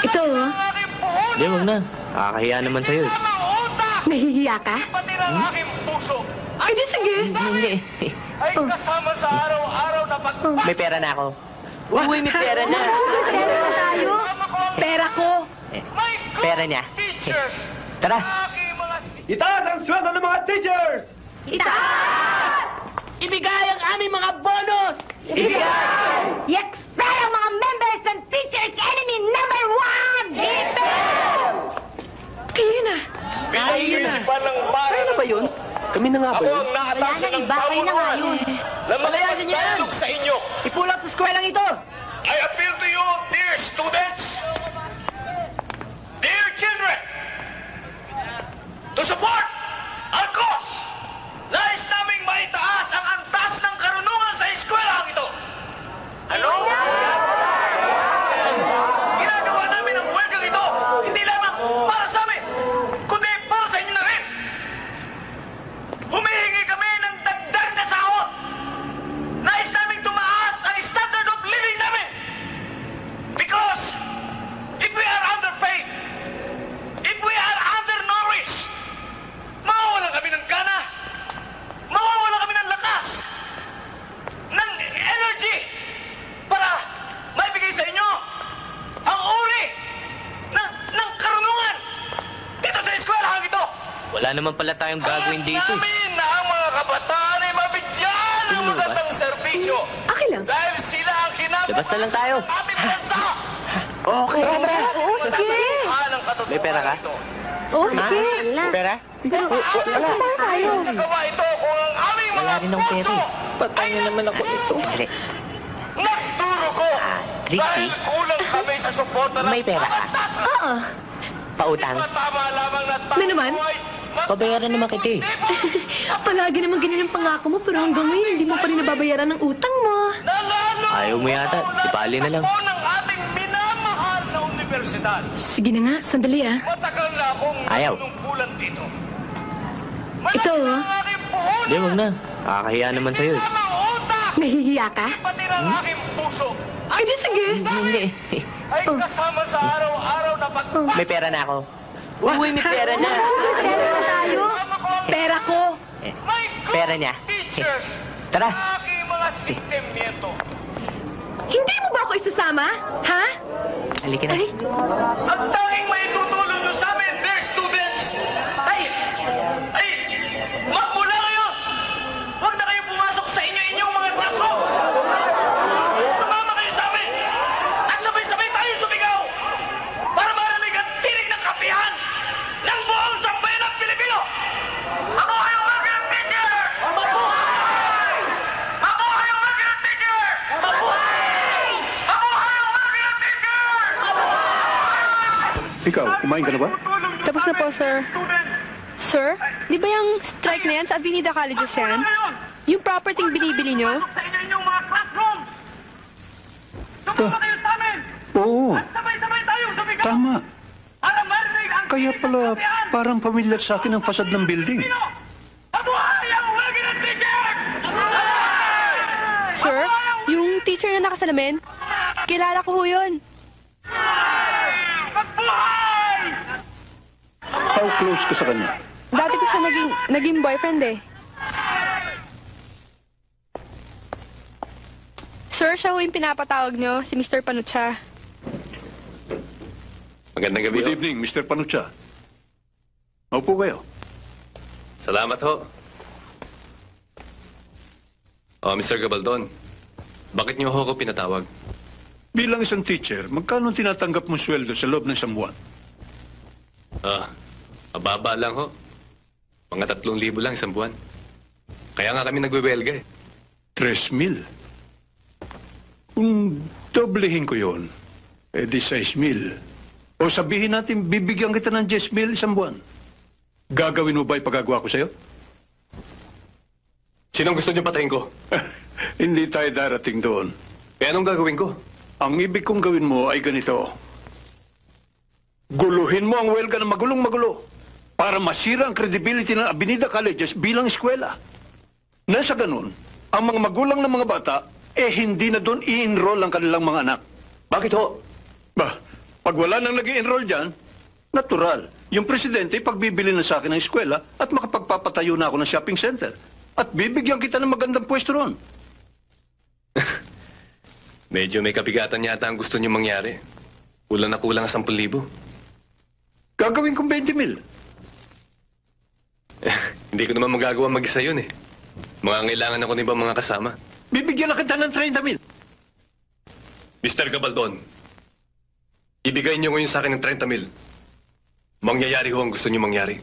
Ito, oh. Hindi, wag na. Nakakahiya naman sa'yo. Nahihiya ka? Pati ng aking puso. Ay, di sige. Hindi. Ay kasama sa araw-araw na pag... May pera na ako. Uy, may pera na. Pera na tayo. Pera ko. My God, Pera niya. teachers! Tara. Aking mga... Itaas ang sweldo ng mga teachers! Itaas! Ibigay ang aming mga bonus! I-expel ang mga members ng Teachers Enemy number 1! Ayun na. Bilang principal ng bayan... Ano ba yun? Kami na nga ba Ako yun? ang naatasan ng iba, kayo na nga pamunuan yun. na Palayasin niyo yan. makapagdialog sa inyo. Ipulot sa eskwelang ito! I appeal to you, dear students, dear children, to support our cause. Nais naming maitaas ang antas ng karunungan sa eskwelahan ito. Ano? Ginagawa namin ang huelgang ito, hindi lamang para sa amin, kundi para sa inyo na rin. Humihingi kami ng dagdag na sahod. Nais naming tumaas ang standard of living namin. Because if we are underpaid, if we are undernourished, mawawalan kami ng gana, mawawalan kami ng lakas, ng energy para maibigay sa inyo ang uri ng karunungan dito sa eskwelahan ito. Wala naman pala tayong gagawin dito. namin na ang mga kabataan ay mabigyan ng magandang serbisyo. Akin lang. Dahil sila ang Labas na lang tayo. ng ating bansa. Okay. Oo, sige. Anong katotohanan May pera ka? ito? Oo, sige. Pera? Wala tayo. Sa gawa ito kung ang aming Wala mga rin ng pera puso eh. Patayin naman ako ito. Hindi. nagturo ko Trixie? dahil kulang kami sa suporta ng May pera ka? batas. Oo. Pautang. Tama lamang na tayo Ano naman? ay Pabayaran naman kita eh. Palagi naman ganyan ang pangako mo, pero hanggang ngayon hindi mo pa rin nababayaran ng utang mo. Ayaw mo yata. Ibali na lang. Po ng ating minamahal na universidad. Sige na nga, sandali ah. Matagal na akong Ayaw. nanunungkulan dito. Ito, oh. ang aking puhunan. Hindi, wag na. Nakakahiya naman sa'yo. Hindi lamang utak, Nahihiya ka? pati ng aking puso. Ay, di sige. Hindi. Ay kasama sa araw-araw na pag... May pera na ako. Uy, may pera na. Pera na tayo. Pera ko. My God, Pera niya. teachers! Tara. Aking mga sentimiento. Hindi mo ba ako isasama? Ha? Halika na. Ay, Ang tanging may tutulong nyo sa amin, dear students, ay, magmula ngayon, huwag na kayong pumasok sa inyong mga classrooms. Sumama kayo sa amin, at sabay-sabay tayo sumigaw para marinig ang tinig ng kapihan ng buong sambayan ng Pilipino. Mabuhay ang mga teachers! Mabuhay! Mabuhay ang mga teachers! Mabuhay! Mabuhay ang mga teachers! Ikaw, kumain ka na ba? Tapos na po, sir. Sir, di ba yung strike na yan sa Avenida Colleges yan? Yung property binibili nyo? Sa inyong mga classrooms! Sumama kayo sa amin! Oo, Sabay-sabay tayo sumigaw! tama. Para marinig ang Kaya tinig ng pala kapihan parang familiar sa akin ang fasad ng building. ng Pilipino! Mabuhay ang wagi ng teachers! Sir, yung teacher na nakasalamin, kilala ko ho yun. Magbuhay! How close ka sa kanya? Dati ko siya naging boyfriend eh. Sir, siya ho yung pinapatawag nyo, si Mr. Panucha. Magandang gabi Good ho. evening, Mr. Panucha. Maupo kayo. Salamat ho. Oh, Mr. Gabaldon, bakit niyo ho ako pinatawag? Bilang isang teacher, magkano ang tinatanggap mong sweldo sa loob ng isang buwan? Mababa lang ho. Mga 3,000 lang isang buwan. Kaya nga kami nagwewelga eh. 3,000. Kung doblehin ko yon, di 6,000. O sabihin natin, bibigyan kita ng 10,000 isang buwan. Gagawin mo ba ipagagawa ko sa'yo? Sinong gusto niyo patayin ko? Hindi tayo darating doon. Eh anong gagawin ko? Ang ibig kong gawin mo ay ganito. Guluhin mo ang welga ng magulong-magulo para masira ang credibility ng Avenida Colleges bilang eskwela. Nasa ganun, ang mga magulang ng mga bata, hindi na doon i-enroll ang kanilang mga anak. Bakit ho? Bah, Pag wala nang nag-i-enroll dyan, natural. Yung presidente, pagbibili na sa akin ng eskwela at makapagpapatayo na ako ng shopping center. At bibigyan kita ng magandang pwesto ron. Medyo may kabigatan yata ang gusto niyo mangyari. Kulang na kulang 10,000. Gagawin kong 20,000. Hindi ko naman magagawa mag-isa yun eh. Mangangailangan ako ng ibang mga kasama. Bibigyan na kita ng 30,000. Mr. Gabaldon, ibigay niyo ngayon sa akin ng 30,000. Mangyayari ho ang gusto niyo mangyari.